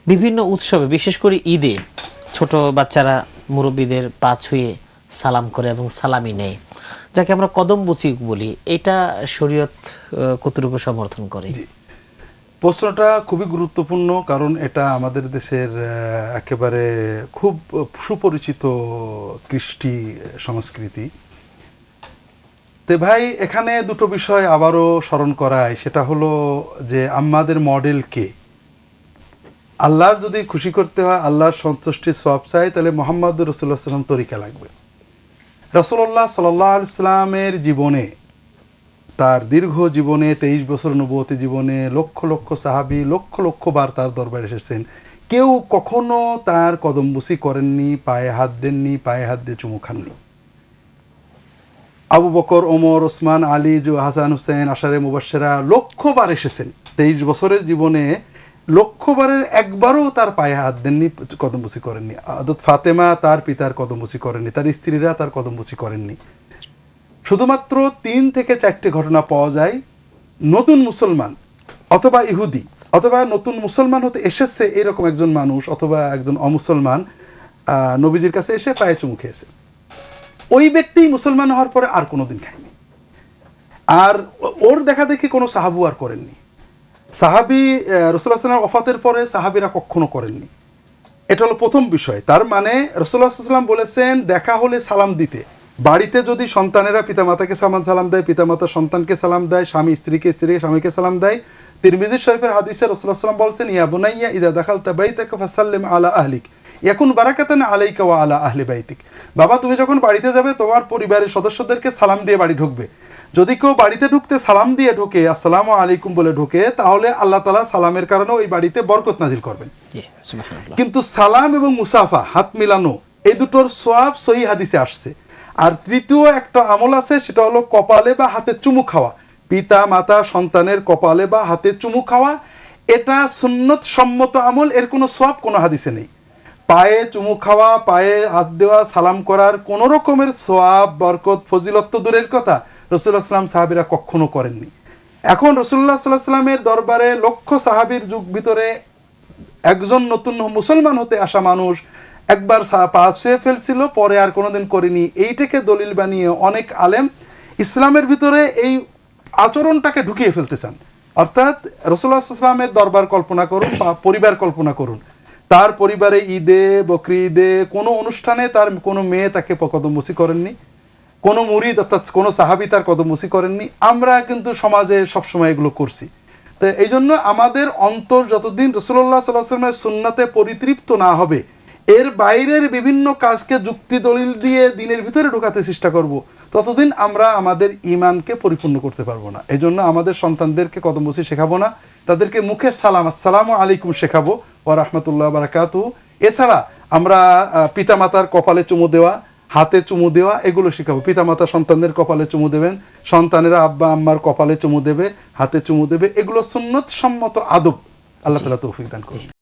বিভিন্ন উৎসবে বিশেষ করে ঈদে ছোট বাচ্চারা মুরব্বীদের পা ছুঁয়ে সালাম করে এবং সালামি নেয়, যাকে আমরা কদম বুচি বলি। এটা শরীয়ত কতটুকু সমর্থন করে? প্রশ্নটা খুবই গুরুত্বপূর্ণ, কারণ এটা আমাদের দেশের একেবারে খুব সুপরিচিত কৃষ্টি সংস্কৃতি। তে ভাই, এখানে দুটো বিষয় আবারও স্মরণ করায়, সেটা হলো যে আমাদের মডেল কে। আল্লাহর যদি খুশি করতে হয়, আল্লাহর সন্তুষ্টি সওয়াব চাই, তাহলে মুহাম্মদ রাসূলুল্লাহ সাল্লাম তরিকা লাগবে। রাসূলুল্লাহ সাল্লাল্লাহু আলাইহি ওয়াসাল্লামের জীবনে, তার দীর্ঘ জীবনে 23 বছর নবুয়তি জীবনে লক্ষ লক্ষ সাহাবী লক্ষ লক্ষ বার তার দরবারে এসেছেন, কেউ কখনো তার কদমবুসি করেননি, পায়ে হাত দেননি, পায়ে হাত দিয়ে চুমু খাননি। আবু বকর, ওমর, ওসমান, আলী, হাসান, হুসেন, আশারে মুবাশশিরা লক্ষবার এসেছেন। 23 বছরের জীবনে লক্ষবারের একবারও তার পায়ে হাত দেননি, কদমবুসি করেননি। হযরত ফাতেমা তার পিতার কদমবুসি করেননি, তার স্ত্রীরা তার কদমবুসি করেননি। শুধুমাত্র 3 থেকে 4টে ঘটনা পাওয়া যায়, নতুন মুসলমান অথবা ইহুদি অথবা নতুন মুসলমান হতে এসেছে এরকম একজন মানুষ অথবা একজন অমুসলমান নবীজির কাছে এসে পায়ে চুমু খেয়েছে। ওই ব্যক্তি মুসলমান হওয়ার পরে আর কোনোদিন খায়নি। আর ওর দেখা দেখি কোনো সাহাবু আর করেননি। সাহাবি রাসূলুল্লাহ সাল্লাল্লাহু ওয়াফাতের পরে সাহাবিরা কখনো করেননি। এটা হলো প্রথম বিষয়। তার মানে রাসূলুল্লাহ সাল্লাল্লাহু আলাইহি ওয়াসাল্লাম বলেছেন দেখা হলে সালাম দিতে। বাড়িতে যদি সন্তানেরা পিতামাতাকে সালাম দেয়, পিতামাতা সন্তানকে সালাম দেয়, স্বামী স্ত্রীকে, স্ত্রী স্বামীকে সালাম দেয়। তিরমিজি শরীফের হাদিসে রাসূলুল্লাহ সাল্লাল্লাহু আলাইহি ওয়াসাল্লাম বলছেন, ইয়া বুনাইয়া ইযা দাখালতা বাইতাকা ফাসাল্লিম আলা আহলিক ইয়াকুন বারাকাতান আলাইকা ওয়া আলা আহলি বাইতিক। বাবা, তুমি যখন বাড়িতে যাবে তোমার পরিবারের সদস্যদেরকে সালাম দিয়ে বাড়ি ঢুকবে। যদি কেউ বাড়িতে ঢুকতে সালাম দিয়ে ঢোকে, আসসালামু আলাইকুম বলে ঢোকে, তাহলে আল্লাহ তাআলা সালামের কারণে ওই বাড়িতে বরকত নাজিল করবেন। কিন্তু সালাম এবং মুসাফা, হাত মিলানো, এই দুটোর সওয়াব সহিহ হাদিসে আসছে। আর তৃতীয় একটা আমল আছে, সেটা হলো কপালে বা হাতে চুমু খাওয়া। পিতা মাতা সন্তানের কপালে বা হাতে চুমু খাওয়া, এটা সুন্নত সম্মত আমল, এর কোনো সওয়াব কোনো হাদিসে নেই। পায়ে চুমু খাওয়া, পায়ে হাত দেওয়া, সালাম করার কোনো রকমের সওয়াব, বরকত, ফজিলত তো দূরের কথা, রাসূলুল্লাহ সাল্লাল্লাহু সাহাবীরা কখনো করেননি। এখন রাসূলুল্লাহ সাল্লাল্লাহু আলাইহি ওয়াসাল্লামের দরবারে লক্ষ সাহাবীর যুগ ভিতরে একজন নতুন মুসলমান হতে আসা মানুষ একবার পা ছুঁয়ে ফেলছিল, পরে আর কোনোদিন করেনি। এইটাকে দলিল বানিয়ে অনেক আলেম ইসলামের ভিতরে এই আচরণটাকে ঢুকিয়ে ফেলতে চান। অর্থাৎ রাসূলুল্লাহ সাল্লাল্লাহু আলাইহি ওয়াসাল্লামের দরবার কল্পনা করুন বা পরিবার কল্পনা করুন, তার পরিবারে ঈদে, বকরি ঈদে, কোনো অনুষ্ঠানে তার কোনো মেয়ে তাকে কদমবুসি করেননি, কোনো মুরিদ অর্থাৎ কোনো সাহাবী তার কদমবুসি করেননি। আমরা কিন্তু সমাজে সবসময় এগুলো করছি। তো এই জন্য আমাদের অন্তর যতদিন রাসূলুল্লাহ সাল্লাল্লাহু আলাইহি ওয়াসাল্লামের সুন্নাতে পরিতৃপ্ত না হবে, এর বাইরের বিভিন্ন কাজকে যুক্তি দলিল দিয়ে দিনের ভিতরে ঢোকাতে চেষ্টা করব, ততদিন আমরা আমাদের ঈমানকে পরিপূর্ণ করতে পারবো না। এই জন্য আমাদের সন্তানদেরকে কদমবুসি শেখাবো না, তাদেরকে মুখে সালাম আসসালামু আলাইকুম শেখাবো ওয়া রাহমাতুল্লাহি ওয়া বারাকাতুহু। এছাড়া আমরা পিতামাতার কপালে চুমু দেওয়া, হাতে চুমু দেওয়া, এগুলো শেখাবো। পিতামাতা সন্তানদের কপালে চুমু দেবেন, সন্তানেরা আব্বা আম্মার কপালে চুমু দেবে, হাতে চুমু দেবে, এগুলো সুন্নত সম্মত আদব। আল্লাহ তাআলা তৌফিক দান করুন।